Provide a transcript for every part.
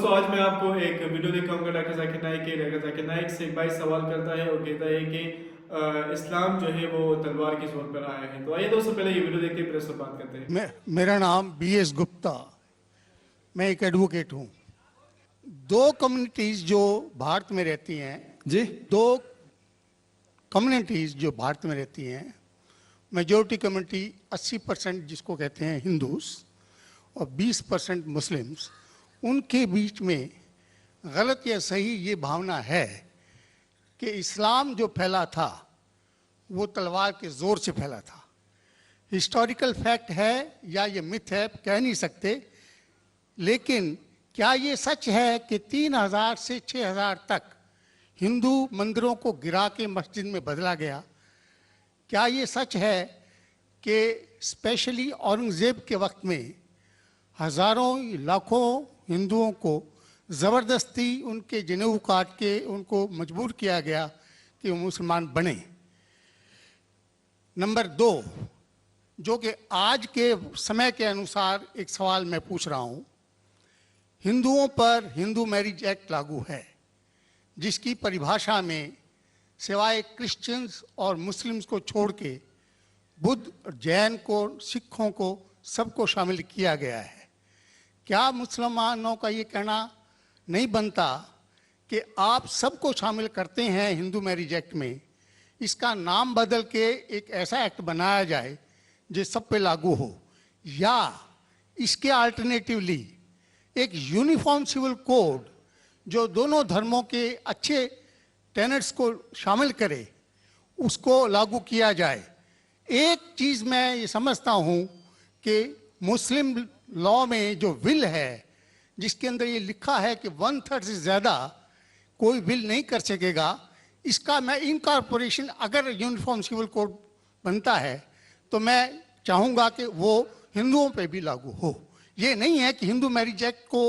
दोस्तों, आज मैं आपको एक वीडियो दिखाऊंगा डॉक्टर जाकिर नाइक के। डॉक्टर जाकिर नाइक से एक भाई सवाल करता है और कहता है कि इस्लाम जो है वो तलवार के जोर पर आया है। तो आइए दोस्तों, पहले ये वीडियो देखते हैं, फिर इस पर बात करते हैं। मेरा नाम BS गुप्ता, मैं एक एडवोकेट हूँ। दो कम्युनिटीज़ जो भारत में रहती हैं जी, दो कम्युनिटीज़ जो भारत में रहती हैं, मेजॉरिटी कम्युनिटी 80% जिसको कहते हैं हिंदूस और 20% मुस्लिम्स, उनके बीच में गलत या सही ये भावना है कि इस्लाम जो फैला था वो तलवार के ज़ोर से फैला था। हिस्टोरिकल फैक्ट है या ये मिथ है कह नहीं सकते, लेकिन क्या ये सच है कि 3000 से 6000 तक हिंदू मंदिरों को गिरा के मस्जिद में बदला गया? क्या ये सच है कि स्पेशली औरंगज़ेब के वक्त में हज़ारों लाखों हिंदुओं को ज़बरदस्ती उनके जनेऊ काट के उनको मजबूर किया गया कि वो मुसलमान बने? नंबर 2, जो कि आज के समय के अनुसार एक सवाल मैं पूछ रहा हूँ, हिंदुओं पर हिंदू मैरिज एक्ट लागू है, जिसकी परिभाषा में सिवाय क्रिश्चियंस और मुस्लिम्स को छोड़ के बुद्ध, जैन को, सिखों को, सबको शामिल किया गया है। क्या मुसलमानों का ये कहना नहीं बनता कि आप सबको शामिल करते हैं हिंदू मैरिज एक्ट में, इसका नाम बदल के एक ऐसा एक्ट बनाया जाए जो सब पे लागू हो, या इसके अल्टरनेटिवली एक यूनिफॉर्म सिविल कोड जो दोनों धर्मों के अच्छे टेनेट्स को शामिल करे, उसको लागू किया जाए? एक चीज़ मैं ये समझता हूँ कि मुस्लिम लॉ में जो विल है, जिसके अंदर ये लिखा है कि 1/3 से ज़्यादा कोई विल नहीं कर सकेगा, इसका मैं इनकॉर्पोरेशन अगर यूनिफॉर्म सिविल कोड बनता है तो मैं चाहूँगा कि वो हिंदुओं पे भी लागू हो। ये नहीं है कि हिंदू मैरिज एक्ट को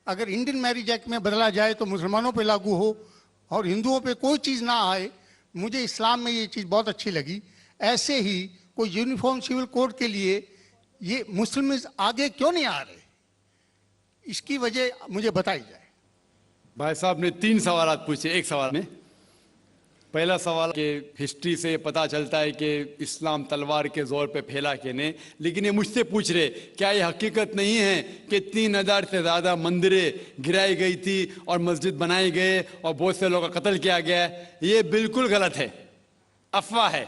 अगर इंडियन मैरिज एक्ट में बदला जाए तो मुसलमानों पे लागू हो और हिंदुओं पे कोई चीज़ ना आए। मुझे इस्लाम में ये चीज़ बहुत अच्छी लगी। ऐसे ही कोई यूनिफॉर्म सिविल कोड के लिए ये मुस्लिम आगे क्यों नहीं आ रहे, इसकी वजह मुझे बताई जाए। भाई साहब ने 3 सवाल पूछे एक सवाल में। पहला सवाल कि हिस्ट्री से पता चलता है कि इस्लाम तलवार के जोर पे फैला कि नहीं, लेकिन ये मुझसे पूछ रहे क्या ये हकीकत नहीं है कि 3000 से ज़्यादा मंदिरें गिराई गई थी और मस्जिद बनाए गए और बहुत से लोगों का कत्ल किया गया है? ये बिल्कुल गलत है, अफवाह है।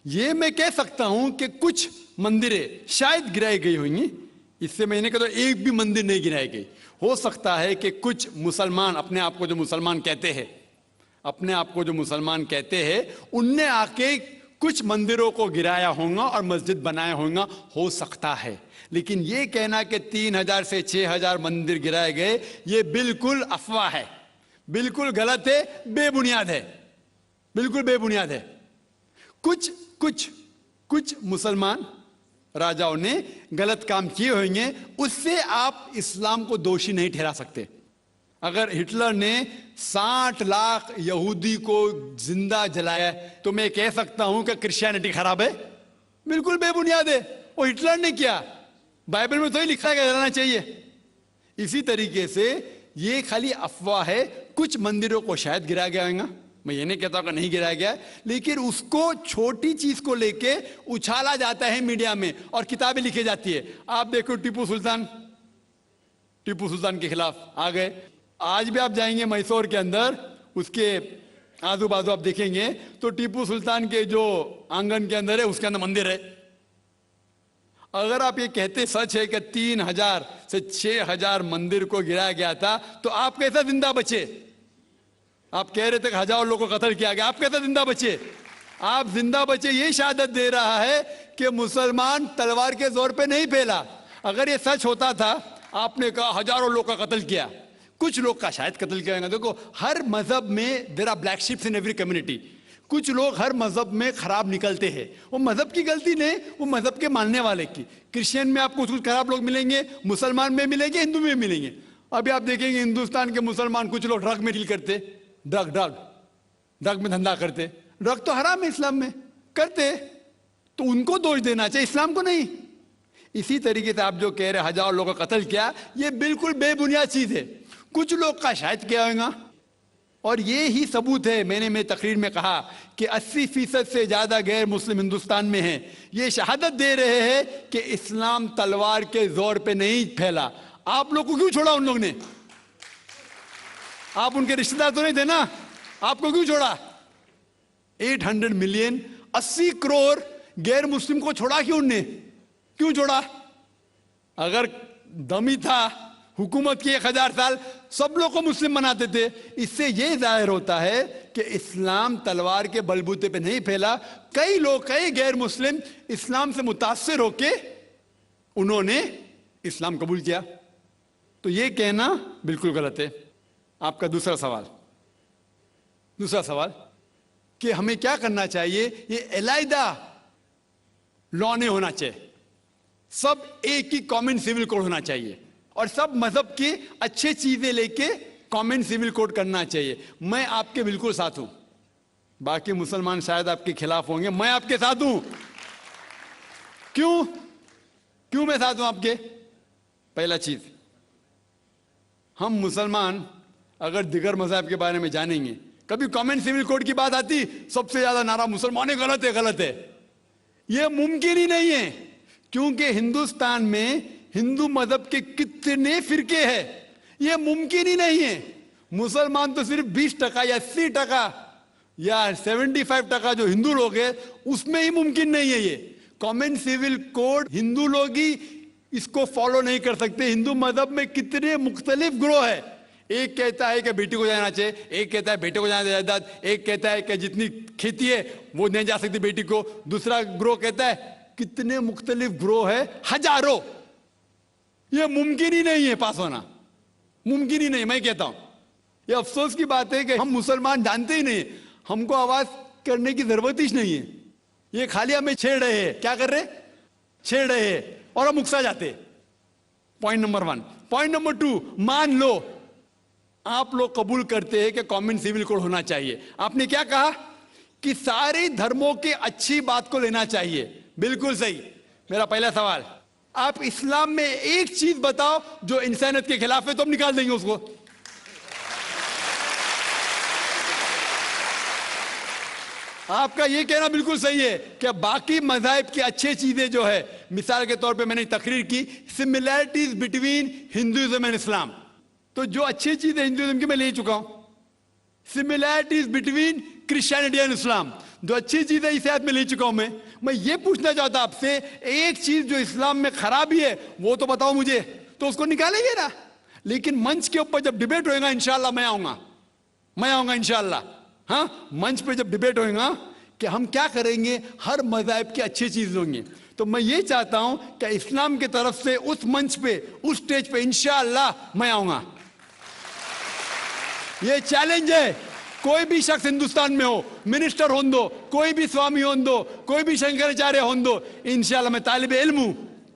ये मैं कह सकता हूं कि कुछ मंदिरें शायद गिराई गई होंगी, इससे मैंने कहा तो एक भी मंदिर नहीं गिराई गई। हो सकता है कि कुछ मुसलमान अपने आप को जो मुसलमान कहते हैं उनने आके कुछ मंदिरों को गिराया होगा और मस्जिद बनाया होगा, हो सकता है। लेकिन ये कहना कि 3000 से 6000 मंदिर गिराए गए, ये बिल्कुल अफवाह है, बिल्कुल गलत है, बेबुनियाद है, बिल्कुल बेबुनियाद है। कुछ मुसलमान राजाओं ने गलत काम किए होंगे, उससे आप इस्लाम को दोषी नहीं ठहरा सकते। अगर हिटलर ने 60 लाख यहूदी को जिंदा जलाया तो मैं कह सकता हूं कि क्रिश्चियनिटी खराब है? बिल्कुल बेबुनियाद है। वो हिटलर ने किया, बाइबल में तो ही लिखा है कि जलाना चाहिए। इसी तरीके से ये खाली अफवाह है। कुछ मंदिरों को शायद गिराया गया होगा, मैं ये नहीं कहता कि नहीं गिराया गया, लेकिन उसको छोटी चीज को लेके उछाला जाता है मीडिया में और किताबें लिखी जाती है। आप देखो टीपू सुल्तान के खिलाफ आ गए। आज भी आप जाएंगे मैसूर के अंदर, उसके आजू बाजू आप देखेंगे तो टीपू सुल्तान के जो आंगन के अंदर है उसके अंदर मंदिर है। अगर आप ये कहते सच है कि 3000 से 6000 मंदिर को गिराया गया था, तो आप कैसा जिंदा बचे? आप कह रहे थे कि हजारों लोगों को कत्ल किया गया, आप कैसे जिंदा बचे? आप जिंदा बचे ये शहादत दे रहा है कि मुसलमान तलवार के जोर पे नहीं फैला। अगर ये सच होता था, आपने कहा हजारों लोग का कत्ल किया, कुछ लोग का शायद कत्ल किया गया। देखो, हर मजहब में there are black sheeps in every community. कुछ लोग हर मजहब में खराब निकलते हैं, वो मजहब की गलती नहीं, वो मजहब के मानने वाले की। क्रिश्चियन में आपको कुछ खराब लोग मिलेंगे, मुसलमान में मिलेंगे, हिंदू में मिलेंगे। अभी आप देखेंगे हिंदुस्तान के मुसलमान कुछ लोग ड्रग में डील करते, ड्रग में धंधा करते। ड्रग तो हराम है इस्लाम में, करते, तो उनको दोष देना चाहिए, इस्लाम को नहीं। इसी तरीके से आप जो कह रहे हजारों लोगों का कत्ल किया, ये बिल्कुल बेबुनियाद चीज है। कुछ लोग का शायद किया होगा, और ये ही सबूत है। मैंने मेरी तकरीर में कहा कि 80% से ज्यादा गैर मुस्लिम हिंदुस्तान में हैं। ये शहादत दे रहे हैं कि इस्लाम तलवार के जोर पे नहीं फैला। आप लोग को क्यों छोड़ा उन लोग ने? आप उनके रिश्तेदार तो नहीं थे ना, आपको क्यों छोड़ा? 800 मिलियन 80 करोड़ गैर मुस्लिम को छोड़ा क्यों उनने? क्यों छोड़ा? अगर दमी था हुकूमत की 1000 साल, सब लोग को मुस्लिम बनाते थे। इससे यह जाहिर होता है कि इस्लाम तलवार के बलबूते पे नहीं फैला। कई लोग, कई गैर मुस्लिम इस्लाम से मुतासिर होके उन्होंने इस्लाम कबूल किया। तो यह कहना बिल्कुल गलत है। आपका दूसरा सवाल कि हमें क्या करना चाहिए? ये अलहदा लॉ नहीं होना चाहिए, सब एक ही कॉमन सिविल कोड होना चाहिए, और सब मजहब की अच्छे चीजें लेके कॉमन सिविल कोड करना चाहिए। मैं आपके बिल्कुल साथ हूं। बाकी मुसलमान शायद आपके खिलाफ होंगे, मैं आपके साथ हूं। क्यों मैं साथ हूं आपके? पहला चीज, हम मुसलमान अगर दिगर मजहब के बारे में जानेंगे, कभी कॉमन सिविल कोड की बात आती, सबसे ज्यादा नारा मुसलमान गलत है। यह मुमकिन ही नहीं है, क्योंकि हिंदुस्तान में हिंदू मजहब के कितने फिरके हैं, यह मुमकिन ही नहीं है। मुसलमान तो सिर्फ 20% या 80% या 75% जो हिंदू लोग हैं, उसमें ही मुमकिन नहीं है। ये कॉमन सिविल कोड हिंदू लोग ही इसको फॉलो नहीं कर सकते। हिंदू मजहब में कितने मुख्तलिफ ग्रोह है। एक कहता है कि बेटी को जाना चाहिए, एक कहता है बेटे को जाना जायदाद, एक कहता है कि जितनी खेती है वो नहीं जा सकती बेटी को, दूसरा ग्रोह कहता है। कितने मुख्तलिफ ग्रोह है, हजारों। यह मुमकिन ही नहीं है पास होना, मुमकिन ही नहीं। मैं कहता हूं यह अफसोस की बात है कि हम मुसलमान जानते ही नहीं, हमको आवाज करने की जरूरत ही नहीं है। ये खाली हमें छेड़ रहे हैं। क्या कर रहे? छेड़ रहे हैं और हम उकसा जाते। Point number 1। पॉइंट नंबर 2, मान लो आप लोग कबूल करते हैं कि कॉमन सिविल कोड होना चाहिए। आपने क्या कहा कि सारे धर्मों के अच्छी बात को लेना चाहिए। बिल्कुल सही। मेरा पहला सवाल, आप इस्लाम में एक चीज बताओ जो इंसानियत के खिलाफ है, तो हम निकाल देंगे उसको। आपका यह कहना बिल्कुल सही है कि बाकी मज़ाहिब की अच्छी चीजें जो है, मिसाल के तौर पे मैंने तकरीर की similarities between Hinduism and Islam, तो जो अच्छी चीजें हिंदुइज्म की मैं ले चुका हूं। Similarities between Christianity and Islam, जो अच्छी चीजें इस आयत में ले चुका हूं। मैं ये पूछना चाहता आपसे, एक चीज जो इस्लाम में खराबी है वो तो बताओ मुझे, तो उसको निकालेंगे ना। लेकिन मंच के ऊपर जब डिबेट होएगा, इंशाल्लाह मैं आऊंगा इंशाल्लाह। हाँ, मंच पे जब डिबेट होएगा कि हम क्या करेंगे, हर मज़हब की अच्छी चीज होंगी। तो मैं ये चाहता हूं कि इस्लाम की तरफ से उस मंच पे, उस स्टेज पे इंशाल्लाह मैं आऊंगा। ये चैलेंज है। कोई भी शख्स हिंदुस्तान में हो, मिनिस्टर हों दो, कोई भी स्वामी हों दो, कोई भी शंकराचार्य हों दो, इंशाल्लाह मैं तालिब इल्म हूं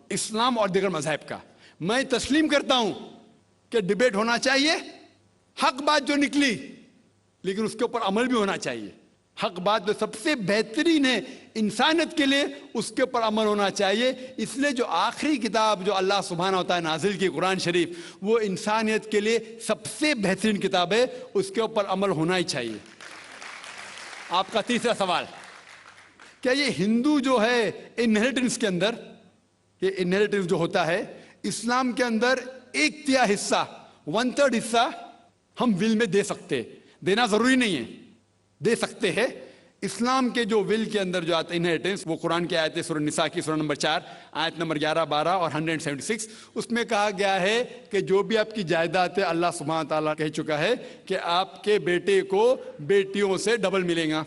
इस्लाम और दिगर मज़हब का। मैं तस्लीम करता हूं कि डिबेट होना चाहिए, हक बात जो निकली, लेकिन उसके ऊपर अमल भी होना चाहिए। हक बात जो सबसे बेहतरीन है इंसानियत के लिए, उसके ऊपर अमल होना चाहिए। इसलिए जो आखिरी किताब जो अल्लाह सुब्हानहू व तआला नाजिल की कुरान शरीफ, वो इंसानियत के लिए सबसे बेहतरीन किताब है, उसके ऊपर अमल होना ही चाहिए। आपका तीसरा सवाल, क्या ये हिंदू जो है इनहेरिटेंस के अंदर, ये इनहेरिटेंस जो होता है इस्लाम के अंदर, 1/3 हिस्सा, 1/3 हिस्सा हम विल में दे सकते, देना जरूरी नहीं है, दे सकते हैं। इस्लाम के जो विल के अंदर जो आता है इनहेरिटेंस, वो कुरान की आयत है सूरह निसा की सूरह नंबर 4 आयत नंबर 11, 12 और 176। उसमें कहा गया है कि जो भी आपकी जायदाद है, अल्लाह सुब्हानहू व तआला कह चुका है कि आपके बेटे को बेटियों से डबल मिलेगा।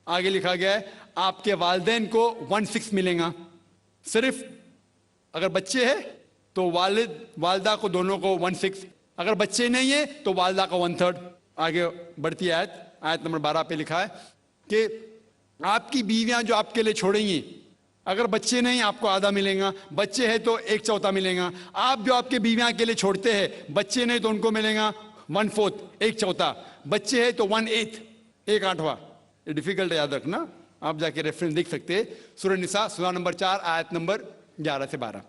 आगे लिखा गया है आपके वालिदैन को 1/6 मिलेगा। सिर्फ अगर बच्चे हैं तो वालिद वालदा को दोनों को 1/6, अगर बच्चे नहीं है तो वालदा का 1/3। आगे बढ़ती आयत नंबर 12 पे लिखा है कि आपकी बीवियां जो आपके लिए छोड़ेंगी, अगर बच्चे नहीं आपको आधा मिलेगा, बच्चे हैं तो 1/4 मिलेगा। आप जो आपके बीवियां के लिए छोड़ते हैं, बच्चे नहीं तो उनको मिलेगा 1/4, 1/4, बच्चे हैं तो 1/8, 1/8। ये डिफिकल्ट है, याद रखना, आप जाके रेफरेंस देख सकते हैं। सूरह निसा सूरह नंबर 4 आयत नंबर 11 से 12।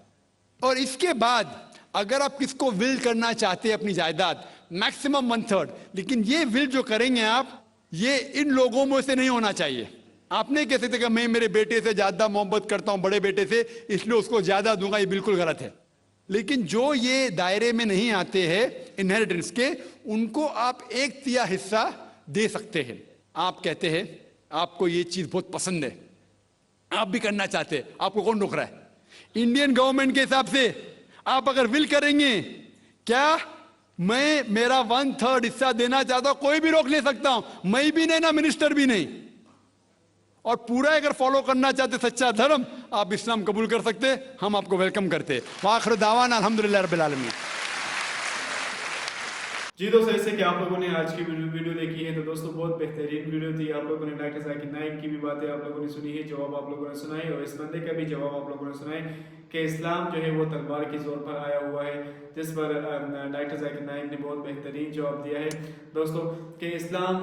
और इसके बाद अगर आप किसको विल करना चाहते हैं अपनी जायदाद, मैक्सिमम 1/3, लेकिन ये विल जो करेंगे आप, ये इन लोगों में से नहीं होना चाहिए। आपने कह सकते कि मैं मेरे बेटे से ज्यादा मोहब्बत करता हूं, बड़े बेटे से, इसलिए उसको ज्यादा दूंगा, ये बिल्कुल गलत है। लेकिन जो ये दायरे में नहीं आते हैं इनहेरिटेंस के, उनको आप 1/3 हिस्सा दे सकते हैं। आप कहते हैं आपको ये चीज बहुत पसंद है, आप भी करना चाहते हैं, आपको कौन रोक रहा है? इंडियन गवर्नमेंट के हिसाब से आप अगर विल करेंगे, क्या मैं मेरा 1/3 हिस्सा देना चाहता हूं, कोई भी रोक ले सकता हूं, मैं भी नहीं ना मिनिस्टर भी नहीं। और पूरा अगर फॉलो करना चाहते सच्चा धर्म, आप इस्लाम कबूल कर सकते, हम आपको वेलकम करते। वाखिर दावाना अल्हम्दुलिल्लाह रब्बिल आलमीन। जी दोस्तों, ऐसे कि आप लोगों ने आज की वीडियो देखी है, तो दोस्तों बहुत बेहतरीन वीडियो थी। आप लोगों ने डॉक्टर जाकिर नाइक की भी बातें आप लोगों ने सुनी है, जवाब आप लोगों ने सुना है, और इस बंदे का भी जवाब आप लोगों ने सुना है कि इस्लाम जो है वो तलवार के जोर पर आया हुआ है, जिस पर डॉक्टर जाकिर नाइक ने बहुत बेहतरीन जवाब दिया है दोस्तों कि इस्लाम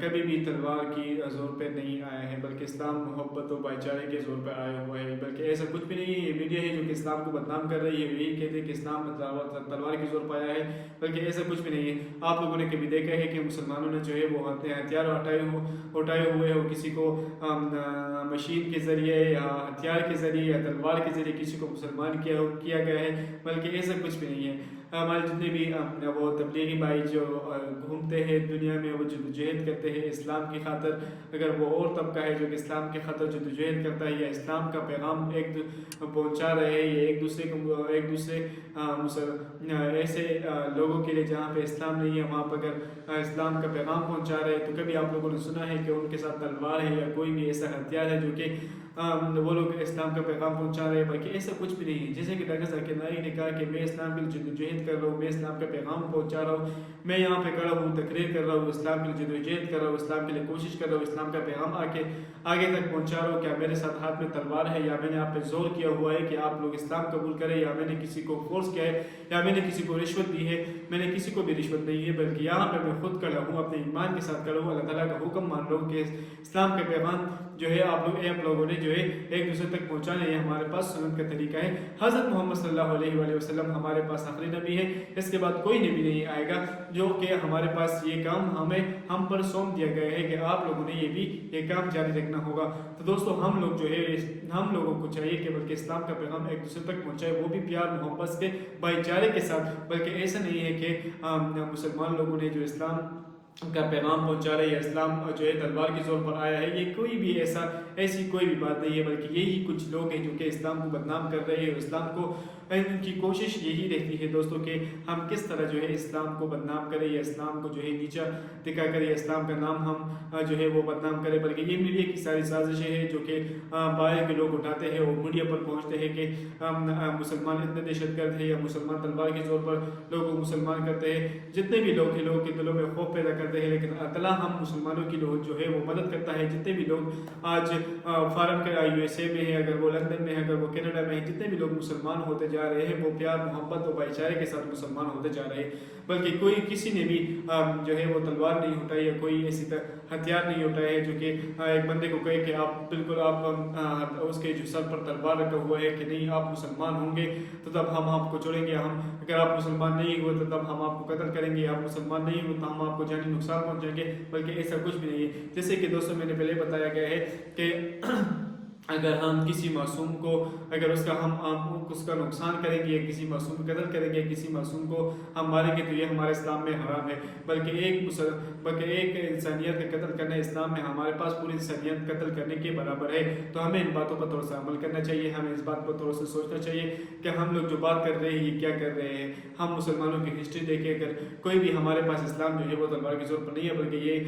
कभी भी तलवार की जोर पर नहीं आया है, बल्कि इस्लाम मोहब्बत और भाईचारे के जोर पर आया हुआ है। बल्कि ऐसा कुछ भी नहीं है, ये मीडिया है जो कि इस्लाम को बदनाम कर रही है, यही कहते हैं कि इस्लाम तलवार के जोर पर आया है, बल्कि ऐसा कुछ भी नहीं है। आप लोगों ने कभी देखा है कि मुसलमानों ने जो है वो हथियार उठाए हुए हो, किसी को मशीन के जरिए या हथियार के जरिए या तलवार के जरिए किसी को मुसलमान किया गया है, बल्कि ऐसा कुछ भी नहीं है। हमारे जितने भी वो तबलीगी भाई जो घूमते हैं दुनिया में, वो जद्दोजहद करते हैं इस्लाम की खातर, अगर वो और तबका है जो कि इस्लाम की खातर जद्दोजहद करता है या इस्लाम का पैगाम पहुंचा रहे हैं, या एक दूसरे ऐसे लोगों के लिए जहाँ पे इस्लाम नहीं है, वहाँ पर अगर इस्लाम का पैगाम पहुंचा रहे हैं, तो कभी आप लोगों ने सुना है कि उनके साथ तलवार है या कोई भी ऐसा हथियार है जो कि वो लोग इस्लाम का पैगाम पहुंचा रहे हैं? बल्कि ऐसा कुछ भी नहीं है। जैसे कि डॉक्टर जाकिर नाइक ने कहा कि मैं इस्लाम के लिए जद्दोजहद कर रहा हूँ, मैं इस्लाम का पैगाम पहुंचा रहा हूँ, मैं यहाँ पे खड़ा हूँ, तकरीर कर रहा हूँ, इस्लाम के लिए जद्दोजहद कर रहा हूँ, इस्लाम के लिए कोशिश कर रहा हूँ, इस्लाम का पैगाम आगे तक पहुँचा रहा हूँ। क्या मेरे साथ हाथ में तलवार है, या मैंने आप पे जोर किया हुआ है कि आप लोग इस्लाम कबूल करें, या मैंने किसी को फोर्स किया है, या मैंने किसी को रिश्वत दी है? मैंने किसी को भी रिश्वत नहीं है, बल्कि यहाँ पे मैं खुद खड़ा हूँ, अपने ईमान के साथ खड़ा हूँ, अल्लाह ताला का हुक्म मान रहा हूँ कि इस्लाम का पैगाम जो है आप लोगों ने जो है एक दूसरे तक पहुंचाना, ये हमारे पास सुन्नत का तरीका है। हज़रत मोहम्मद सल्लल्लाहु अलैहि वसल्लम हमारे पास आखिरी नबी है, इसके बाद कोई नबी नहीं आएगा, जो कि हमारे पास ये काम हम पर सौंप दिया गया है कि आप लोगों ने ये काम जारी रखना होगा। तो दोस्तों, हम लोग जो है, हम लोगों को चाहिए कि बल्कि इस्लाम का पैगाम एक दूसरे तक पहुंचाए, वो भी प्यार मोहब्बत के भाईचारे के साथ। बल्कि ऐसा नहीं है कि मुसलमान लोगों ने जो इस्लाम का पैगाम पहुंचा रहे हैं, इस्लाम जो है तलवार के जोर पर आया है, ये कोई भी ऐसी कोई भी बात नहीं है। बल्कि यही कुछ लोग हैं जो कि इस्लाम को बदनाम कर रहे हैं। इस्लाम को इनकी कोशिश यही रहती है दोस्तों कि हम किस तरह जो है इस्लाम को बदनाम करें, या इस्लाम को जो है नीचा दिखा कर, या इस्लाम का नाम हम जो है वो बदनाम करें। बल्कि ये मीडिया की सारी साजिशें हैं जो कि बाहर के लोग उठाते हैं, वो मीडिया पर पहुँचते हैं कि मुसलमान इतने दहशतगर्द है, या मुसलमान तलवार के जोर पर लोगों को मुसलमान करते हैं। जितने भी लोग हैं, लोगों के दिलों में खौफ पैदा करते हैं, लेकिन अल्लाह हम मुसलमानों की जो है वो मदद करता है। जितने भी लोग आज फॉरेन के USA में है, अगर वो लंदन में है, अगर वो कनाडा में है, जितने भी लोग मुसलमान होते जा रहे हैं, वो प्यार मोहब्बत और भाईचारे के साथ मुसलमान होते जा रहे हैं। बल्कि किसी ने भी जो है वो तलवार नहीं उठाई, या कोई ऐसी हथियार नहीं उठाए है जो कि एक बंदे को कहे कि आप बिल्कुल आप उसके जो सर पर तलवार रखा हुआ है कि नहीं, आप मुसलमान होंगे तो तब हम आपको छोड़ेंगे, अगर आप मुसलमान नहीं हुए तो तब हम आपको कत्ल करेंगे, आप मुसलमान नहीं हुए तो हम आपको जानी नुकसान पहुंचाएंगे। बल्कि ऐसा कुछ भी नहीं है। जैसे कि दोस्तों, मैंने पहले बताया गया है कि अगर हम किसी मासूम को, अगर उसका नुकसान करेंगे, या किसी मासूम को कत्ल करेंगे, किसी मासूम को हम मारेंगे, तो ये हमारे इस्लाम में हराम है। बल्कि एक इंसानियत का कत्ल करना इस्लाम में हमारे पास पूरी इंसानियत कत्ल करने के बराबर है। तो हमें इन बातों पर थोड़ा सा अमल करना चाहिए, हमें इस बात पर थोड़ा सा सोचना चाहिए कि हम लोग जो बात कर रहे हैं ये क्या कर रहे हैं। हम मुसलमानों की हिस्ट्री देखें, अगर कोई भी हमारे पास इस्लाम जो है वो तलवार की जरूरत नहीं है, बल्कि ये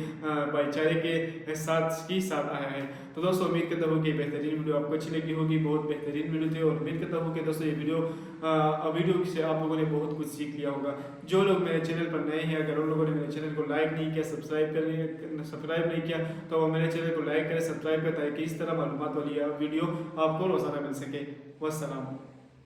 भाईचारे के साथ आया है। तो दोस्तों, उम्मीद करता हूँ कि बेहतरीन वीडियो आपको अच्छी लगी होगी, बहुत बेहतरीन वीडियो थी, और उम्मीद करता हूँ कि दोस्तों ये वीडियो से आप लोगों ने बहुत कुछ सीख लिया होगा। जो लोग मेरे चैनल पर नए हैं, अगर उन लोगों ने मेरे चैनल को लाइक नहीं किया, सब्सक्राइब नहीं किया, तो वो मेरे चैनल को लाइक करें, सब्सक्राइब करें, ताकि इस तरह मालूमात वाली वीडियो आपको रोजाना मिल सके। वस्सलाम।